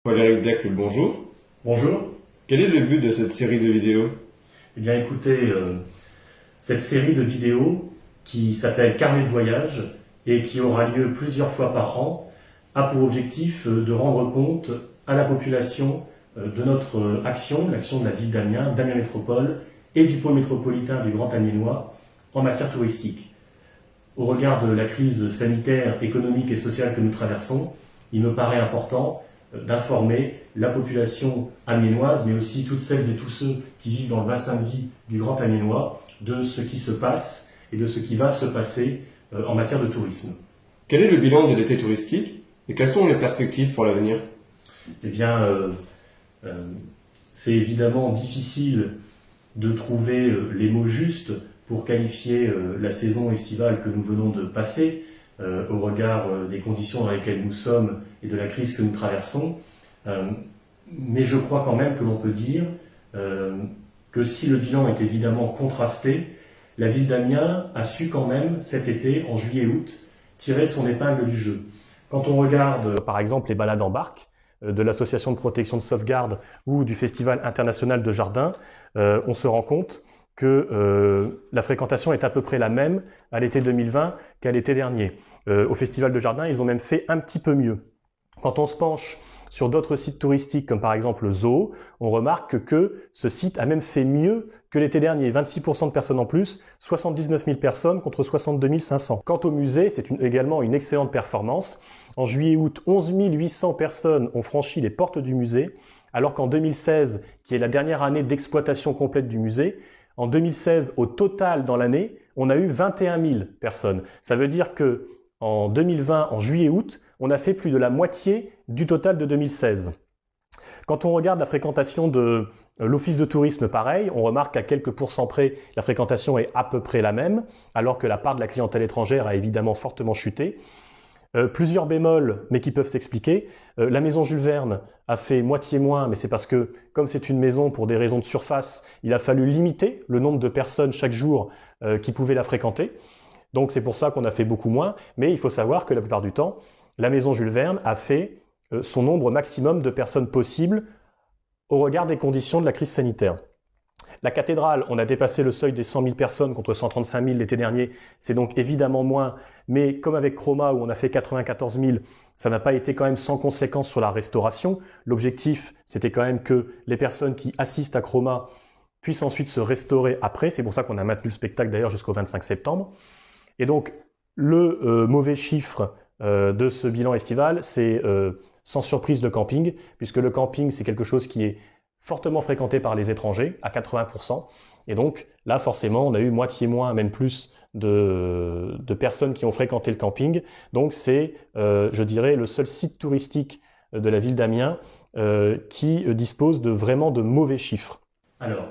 Frédéric Decle, bonjour. Bonjour. Quel est le but de cette série de vidéos? Eh bien écoutez, cette série de vidéos qui s'appelle Carnet de voyage et qui aura lieu plusieurs fois par an a pour objectif de rendre compte à la population de notre action, l'action de la ville d'Amiens, d'Amiens Métropole et du pôle métropolitain du Grand Amiénois en matière touristique. Au regard de la crise sanitaire, économique et sociale que nous traversons, il me paraît important d'informer la population amiénoise, mais aussi toutes celles et tous ceux qui vivent dans le bassin de vie du Grand Amiénois, de ce qui se passe et de ce qui va se passer en matière de tourisme. Quel est le bilan de l'été touristique et quelles sont les perspectives pour l'avenir? Eh bien, c'est évidemment difficile de trouver les mots justes pour qualifier la saison estivale que nous venons de passer, au regard des conditions dans lesquelles nous sommes et de la crise que nous traversons. Mais je crois quand même que l'on peut dire que si le bilan est évidemment contrasté, la ville d'Amiens a su quand même cet été, en juillet-août, tirer son épingle du jeu. Quand on regarde par exemple les balades en barque de l'association de protection de sauvegarde ou du Festival international de jardin, on se rend compte que la fréquentation est à peu près la même à l'été 2020 qu'à l'été dernier. Au Festival de Jardin, ils ont même fait un petit peu mieux. Quand on se penche sur d'autres sites touristiques, comme par exemple le Zoo, on remarque que ce site a même fait mieux que l'été dernier. 26% de personnes en plus, 79 000 personnes contre 62 500. Quant au musée, c'est également une excellente performance. En juillet-août, 11 800 personnes ont franchi les portes du musée, alors qu'en 2016, qui est la dernière année d'exploitation complète du musée, en 2016, au total dans l'année, on a eu 21 000 personnes. Ça veut dire que en 2020, en juillet-août, on a fait plus de la moitié du total de 2016. Quand on regarde la fréquentation de l'office de tourisme, pareil, on remarque qu'à quelques pourcents près, la fréquentation est à peu près la même, alors que la part de la clientèle étrangère a évidemment fortement chuté. Plusieurs bémols, mais qui peuvent s'expliquer. La maison Jules Verne a fait moitié moins, mais c'est parce que, comme c'est une maison pour des raisons de surface, il a fallu limiter le nombre de personnes chaque jour qui pouvaient la fréquenter. Donc c'est pour ça qu'on a fait beaucoup moins, mais il faut savoir que la plupart du temps, la maison Jules Verne a fait son nombre maximum de personnes possibles au regard des conditions de la crise sanitaire. La cathédrale, on a dépassé le seuil des 100 000 personnes contre 135 000 l'été dernier, c'est donc évidemment moins, mais comme avec Chroma où on a fait 94 000, ça n'a pas été quand même sans conséquence sur la restauration. L'objectif, c'était quand même que les personnes qui assistent à Chroma puissent ensuite se restaurer après, c'est pour ça qu'on a maintenu le spectacle d'ailleurs jusqu'au 25 septembre. Et donc, le mauvais chiffre de ce bilan estival, c'est sans surprise le camping, puisque le camping, c'est quelque chose qui est fortement fréquenté par les étrangers, à 80%. Et donc, là, forcément, on a eu moitié moins, même plus, de personnes qui ont fréquenté le camping. Donc, c'est, je dirais, le seul site touristique de la ville d'Amiens qui dispose de vraiment de mauvais chiffres. Alors,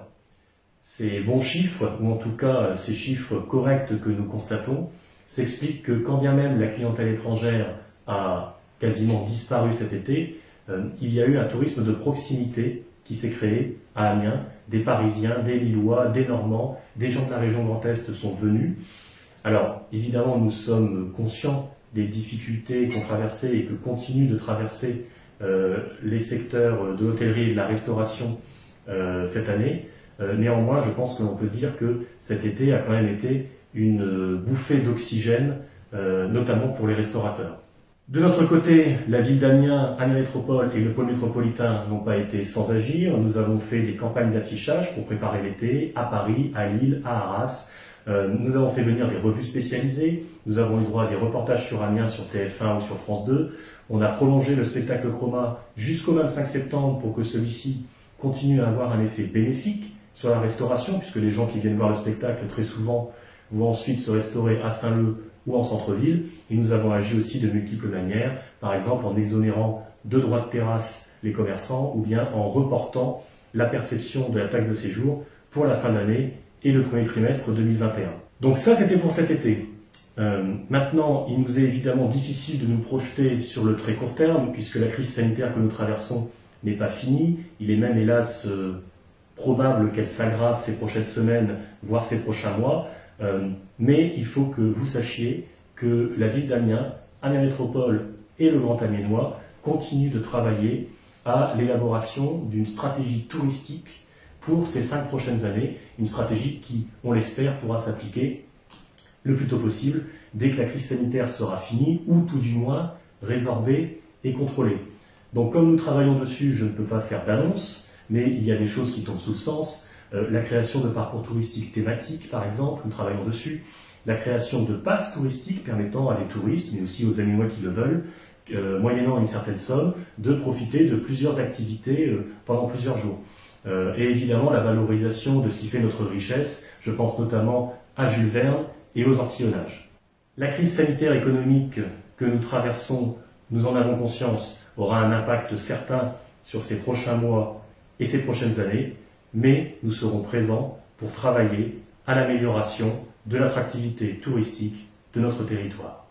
ces bons chiffres, ou en tout cas ces chiffres corrects que nous constatons, s'expliquent que quand bien même la clientèle étrangère a quasiment disparu cet été, il y a eu un tourisme de proximité qui s'est créé à Amiens. Des Parisiens, des Lillois, des Normands, des gens de la région Grand Est sont venus. Alors, évidemment, nous sommes conscients des difficultés qu'ont traversées et que continuent de traverser les secteurs de l'hôtellerie et de la restauration cette année. Néanmoins, je pense que l'on peut dire que cet été a quand même été une bouffée d'oxygène, notamment pour les restaurateurs. De notre côté, la ville d'Amiens, Amiens Métropole et le pôle métropolitain n'ont pas été sans agir. Nous avons fait des campagnes d'affichage pour préparer l'été à Paris, à Lille, à Arras. Nous avons fait venir des revues spécialisées. Nous avons eu droit à des reportages sur Amiens sur TF1 ou sur France 2. On a prolongé le spectacle Chroma jusqu'au 25 septembre pour que celui-ci continue à avoir un effet bénéfique sur la restauration, puisque les gens qui viennent voir le spectacle très souvent vont ensuite se restaurer à Saint-Leu ou en centre-ville. Et nous avons agi aussi de multiples manières, par exemple en exonérant de droits de terrasse les commerçants ou bien en reportant la perception de la taxe de séjour pour la fin d'année et le premier trimestre 2021. Donc ça, c'était pour cet été. Maintenant, il nous est évidemment difficile de nous projeter sur le très court terme, puisque la crise sanitaire que nous traversons n'est pas finie. Il est même, hélas, probable qu'elle s'aggrave ces prochaines semaines, voire ces prochains mois. Mais il faut que vous sachiez que la ville d'Amiens, Amiens Métropole et le Grand Amiénois continuent de travailler à l'élaboration d'une stratégie touristique pour ces 5 prochaines années, une stratégie qui, on l'espère, pourra s'appliquer le plus tôt possible, dès que la crise sanitaire sera finie, ou tout du moins résorbée et contrôlée. Donc comme nous travaillons dessus, je ne peux pas faire d'annonce, mais il y a des choses qui tombent sous le sens. La création de parcours touristiques thématiques, par exemple, nous travaillons dessus. La création de passes touristiques permettant à des touristes, mais aussi aux Aménois qui le veulent, moyennant une certaine somme, de profiter de plusieurs activités pendant plusieurs jours. Et évidemment, la valorisation de ce qui fait notre richesse, je pense notamment à Jules Verne et aux ortillonnages. La crise sanitaire économique que nous traversons, nous en avons conscience, aura un impact certain sur ces prochains mois et ces prochaines années, mais nous serons présents pour travailler à l'amélioration de l'attractivité touristique de notre territoire.